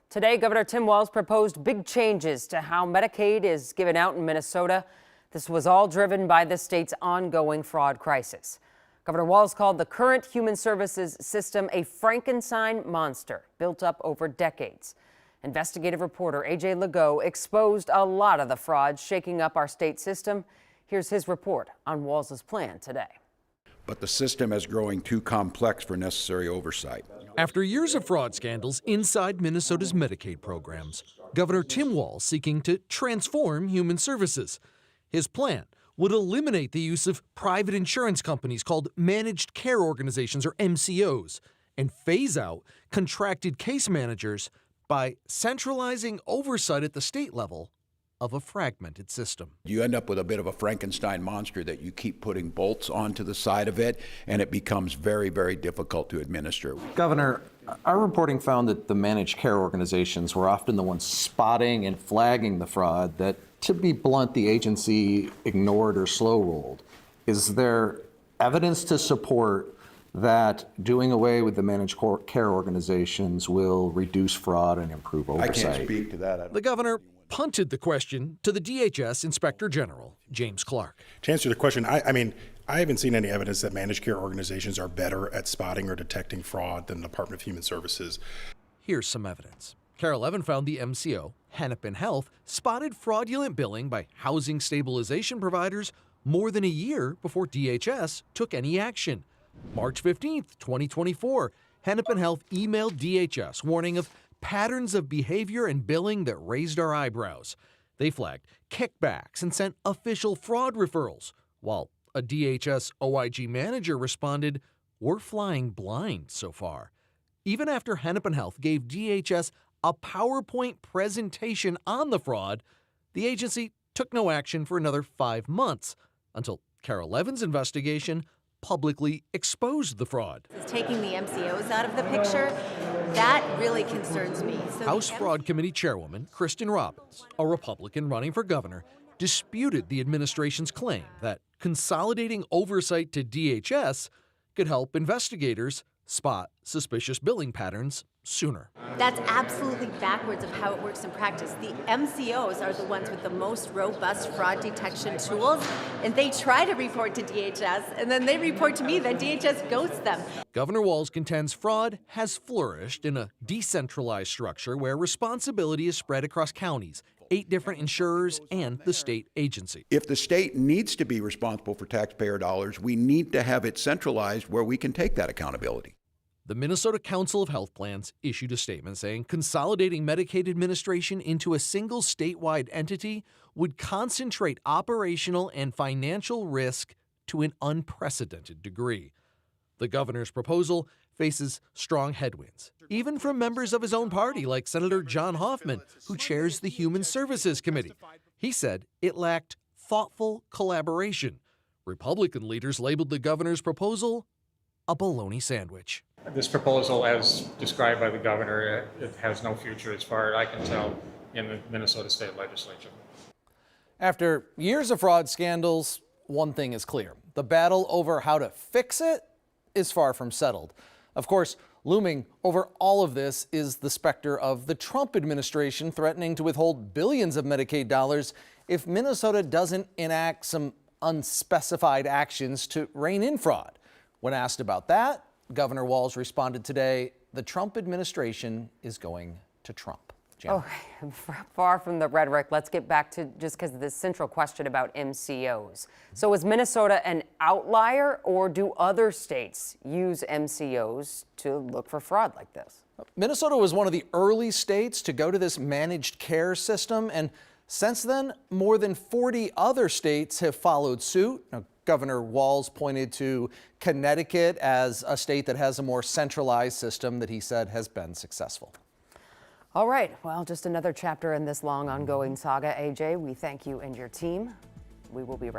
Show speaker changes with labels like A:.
A: Today, Governor Tim Walz proposed big changes to how Medicaid is given out in Minnesota. This was all driven by the state's ongoing fraud crisis. Governor Walz called the current human services system a Frankenstein monster built up over decades. Investigative reporter A.J. Legault exposed a lot of the fraud shaking up our state system. Here's his report on Walz's plan today.
B: But the system is growing too complex for necessary oversight.
C: After years of fraud scandals inside Minnesota's Medicaid programs, Governor Tim Walz seeking to transform human services. His plan would eliminate the use of private insurance companies called managed care organizations, or MCOs, and phase out contracted case managers by centralizing oversight at the state level of a fragmented system.
B: You end up with a bit of a Frankenstein monster that you keep putting bolts onto the side of it, and it becomes very, very difficult to administer.
D: Governor, our reporting found that the managed care organizations were often the ones spotting and flagging the fraud that, to be blunt, the agency ignored or slow-rolled. Is there evidence to support that doing away with the managed care organizations will reduce fraud and improve oversight?
B: I can't speak to that.
C: The governor punted the question to the DHS Inspector General, James Clark.
E: To answer the question, I haven't seen any evidence that managed care organizations are better at spotting or detecting fraud than the Department of Human Services.
C: Here's some evidence. KARE 11 found the MCO, Hennepin Health, spotted fraudulent billing by housing stabilization providers more than a year before DHS took any action. March 15th, 2024, Hennepin Health emailed DHS warning of patterns of behavior and billing that raised our eyebrows. They flagged kickbacks and sent official fraud referrals, while a DHS OIG manager responded, "We're flying blind so far." Even after Hennepin Health gave DHS a PowerPoint presentation on the fraud, the agency took no action for another 5 months until KARE 11's investigation publicly exposed the fraud.
F: Taking the MCOs out of the picture, that really concerns me.
C: House Fraud Committee Chairwoman Kristen Robbins, a Republican running for governor, disputed the administration's claim that consolidating oversight to DHS could help investigators spot suspicious billing patterns sooner.
F: That's absolutely backwards of how it works in practice. The MCOs are the ones with the most robust fraud detection tools, and they try to report to DHS, and then they report to me, then DHS ghosts them.
C: Governor Walz contends fraud has flourished in a decentralized structure where responsibility is spread across counties, 8 different insurers, and the state agency.
B: If the state needs to be responsible for taxpayer dollars, we need to have it centralized where we can take that accountability.
C: The Minnesota Council of Health Plans issued a statement saying consolidating Medicaid administration into a single statewide entity would concentrate operational and financial risk to an unprecedented degree. The governor's proposal faces strong headwinds, even from members of his own party like Senator John Hoffman, who chairs the Human Services Committee. He said it lacked thoughtful collaboration. Republican leaders labeled the governor's proposal a bologna sandwich.
G: This proposal, as described by the governor, it has no future as far as I can tell in the Minnesota State Legislature.
H: After years of fraud scandals, one thing is clear. The battle over how to fix it is far from settled. Of course, looming over all of this is the specter of the Trump administration threatening to withhold billions of Medicaid dollars if Minnesota doesn't enact some unspecified actions to rein in fraud. When asked about that, Governor Walz responded today, the Trump administration is going to Trump. Jen.
A: Okay, far from the rhetoric, let's get back to just because of this central question about MCOs. So is Minnesota an outlier, or do other states use MCOs to look for fraud like this?
H: Minnesota was one of the early states to go to this managed care system, and since then, more than 40 other states have followed suit. Now, Governor Walz pointed to Connecticut as a state that has a more centralized system that he said has been successful.
A: All right, well, just another chapter in this long ongoing saga. AJ, we thank you and your team. We will be right back.